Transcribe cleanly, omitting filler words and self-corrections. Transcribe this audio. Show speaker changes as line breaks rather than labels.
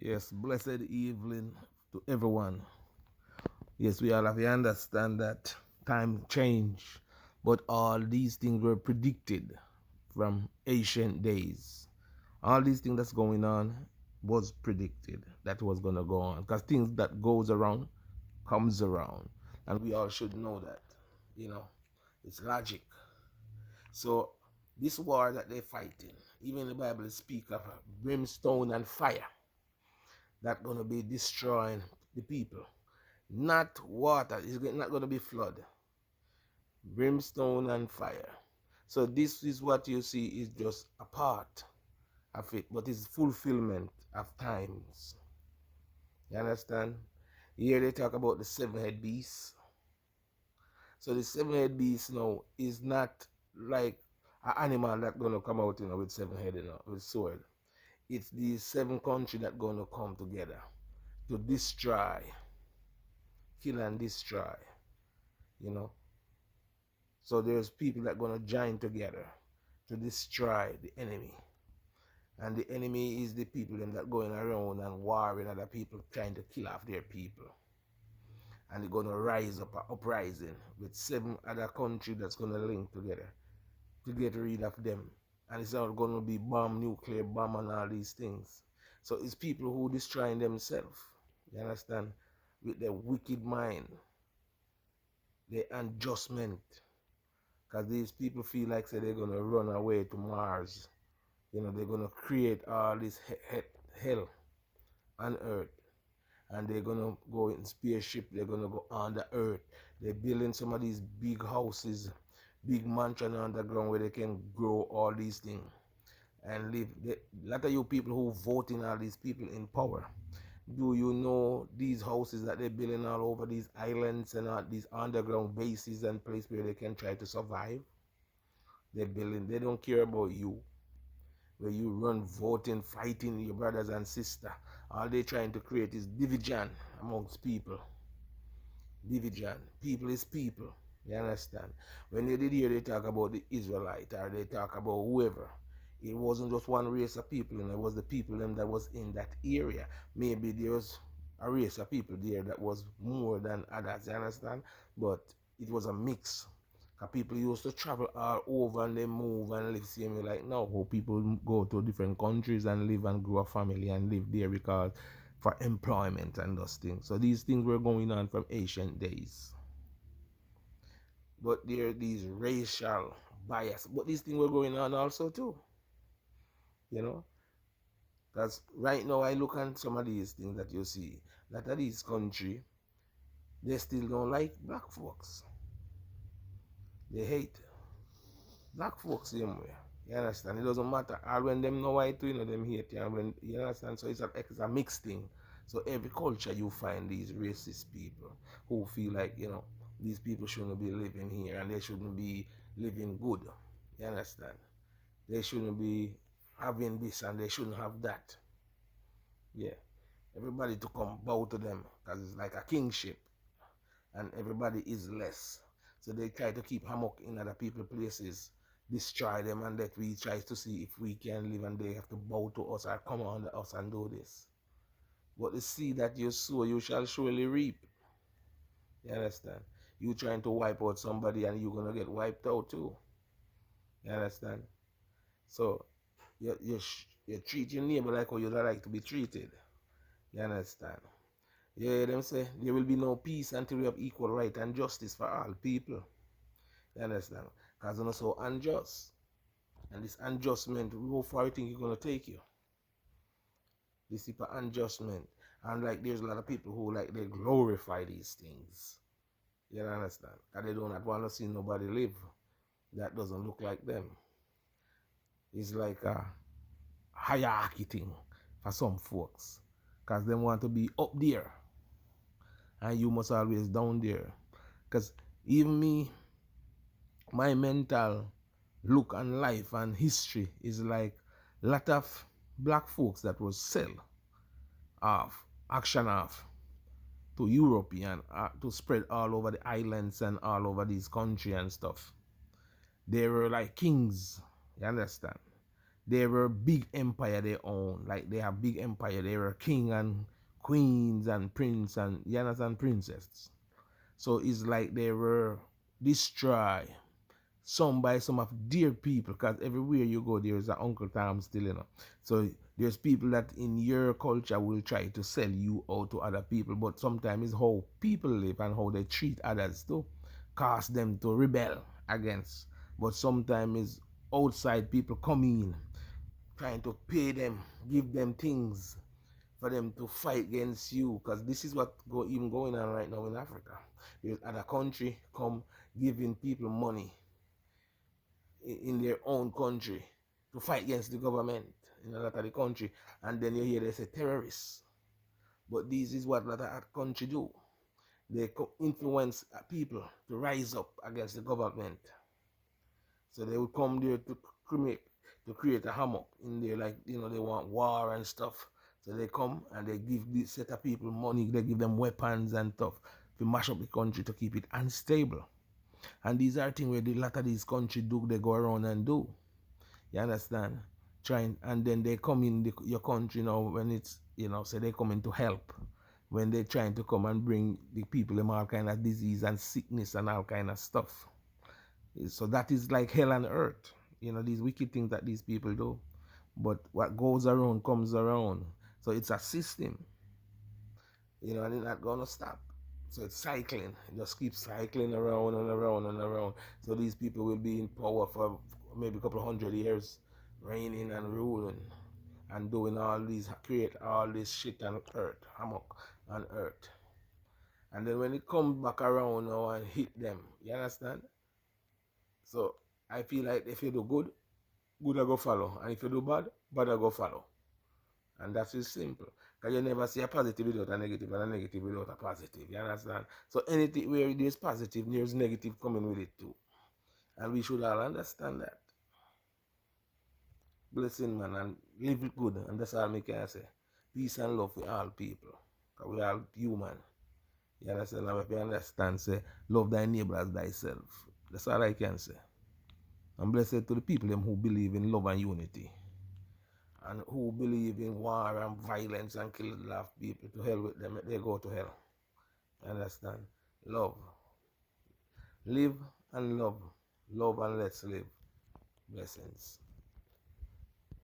Yes, blessed evening to everyone. Yes, we all have to understand that time change, but all these things were predicted from ancient days. All these things that's going on was predicted that was gonna go on because things that goes around comes around, and we all should know that. You know, it's logic. So this war that they're fighting, even the Bible speak of brimstone and fire that gonna be destroying the people. Not water, it's not gonna be flood, brimstone and fire. So this is what you see is just a part of it, but it's fulfillment of times. You understand? Here they talk about the seven-head beast. So the seven-head beast now is not like an animal that gonna come out, with seven head, with sword. It's the seven country that gonna come together to destroy, kill and destroy. You know, so there's people that gonna join together to destroy the enemy. And the enemy is the people them that going around and warring other people trying to kill off their people. And they're gonna rise up an uprising with seven other countries that's gonna link together to get rid of them. And it's all gonna be bomb, nuclear bomb and all these things. So it's people who destroying themselves. You understand? With their wicked mind, their adjustment. Because these people feel like say they're gonna run away to Mars. They're gonna create all this hell on Earth, and they're gonna go in spaceship. They're gonna go under Earth. They're building some of these big houses, big mansion underground where they can grow all these things and live. A lot of you people who voting all these people in power. Do you know these houses that they're building all over these islands and all these underground bases and places where they can try to survive? They're building. They don't care about you. Where you run voting, fighting your brothers and sisters. All they trying to create is division amongst people. Division. People is people. You understand? When they did hear they talk about the Israelite or they talk about whoever, it wasn't just one race of people, it was the people them that was in that area. Maybe there was a race of people there that was more than others, you understand? But it was a mix. Cause people used to travel all over and they move and live same way like now. How people go to different countries and live and grow a family and live there because for employment and those things. So these things were going on from ancient days. But there are these racial bias. But these things were going on also too. You know? Because right now I look at some of these things that you see. That of these country, they still don't like black folks. They hate black folks same way. You understand? It doesn't matter. Or when them know white, them hate you. And when, you understand? So it's a mixed thing. So every culture you find these racist people who feel like, these people shouldn't be living here and they shouldn't be living good. You understand? They shouldn't be having this and they shouldn't have that. Yeah. Everybody to come bow to them because it's like a kingship and everybody is less. So they try to keep hammock in other people's places, destroy them, and that we try to see if we can live and they have to bow to us or come under us and do this. But the seed that you sow, you shall surely reap. You understand? You trying to wipe out somebody and you're going to get wiped out too. You understand? So you treat your neighbor like how you like to be treated. You understand? Yeah, them say there will be no peace until we have equal right and justice for all people. You understand? Because you're not so unjust. And this unjustment, how far you think you're going to take you? This type of unjustment. And like there's a lot of people who like they glorify these things. You understand? Because they don't want to see nobody live that doesn't look like them. It's like a hierarchy thing for some folks. Because they want to be up there. And you must always down there. Because even me, my mental look and life and history is like a lot of black folks that was sell off, action off to European to spread all over the islands and all over these country and stuff. They were like kings, you understand? they were big empire they own. Like they have big empire. They were king and queens and prince and you understand princess. So it's like they were destroyed some by some of their people, because everywhere you go there is an Uncle Tom still, so there's people that in your culture will try to sell you out to other people, but sometimes it's how people live and how they treat others to cause them to rebel against. But sometimes it's outside people come in trying to pay them, give them things for them to fight against you, because this is what even going on right now in Africa. There's other country come giving people money in their own country to fight against the government in a lot of the country, and then you hear they say terrorists. But this is what a lot of country do. They influence people to rise up against the government. So they will come there to create a hammock in there, like they want war and stuff. So they come and they give this set of people money, they give them weapons and stuff to mash up the country to keep it unstable. And these are things where a lot of these countries do, they go around and do. You understand? Trying, and then they come in your country now when it's, so they come in to help. When they're trying to come and bring the people them all kind of disease and sickness and all kind of stuff. So that is like hell on earth. These wicked things that these people do. But what goes around comes around. So it's a system, and it's not gonna stop. So it's cycling. It just keeps cycling around and around and around. So these people will be in power for maybe a couple of 100 years, reigning and ruling and doing all these, create all this shit on earth, hammock on earth. And then when it comes back around now and hit them, you understand? So I feel like if you do good, good will go follow. And if you do bad, bad will go follow. And that is simple. Because you never see a positive without a negative and a negative without a positive. You understand? So anything where there's positive, there's negative coming with it too. And we should all understand that. Blessing, man, and live good. And that's all I can say. Peace and love for all people. Because we are human. You understand? And if you understand, say, love thy neighbor as thyself. That's all I can say. And blessed to the people them who believe in love and unity. And who believe in war and violence and killing of people. To hell with them, they go to hell. You understand? Love. Live and love. Love and let's live. Blessings.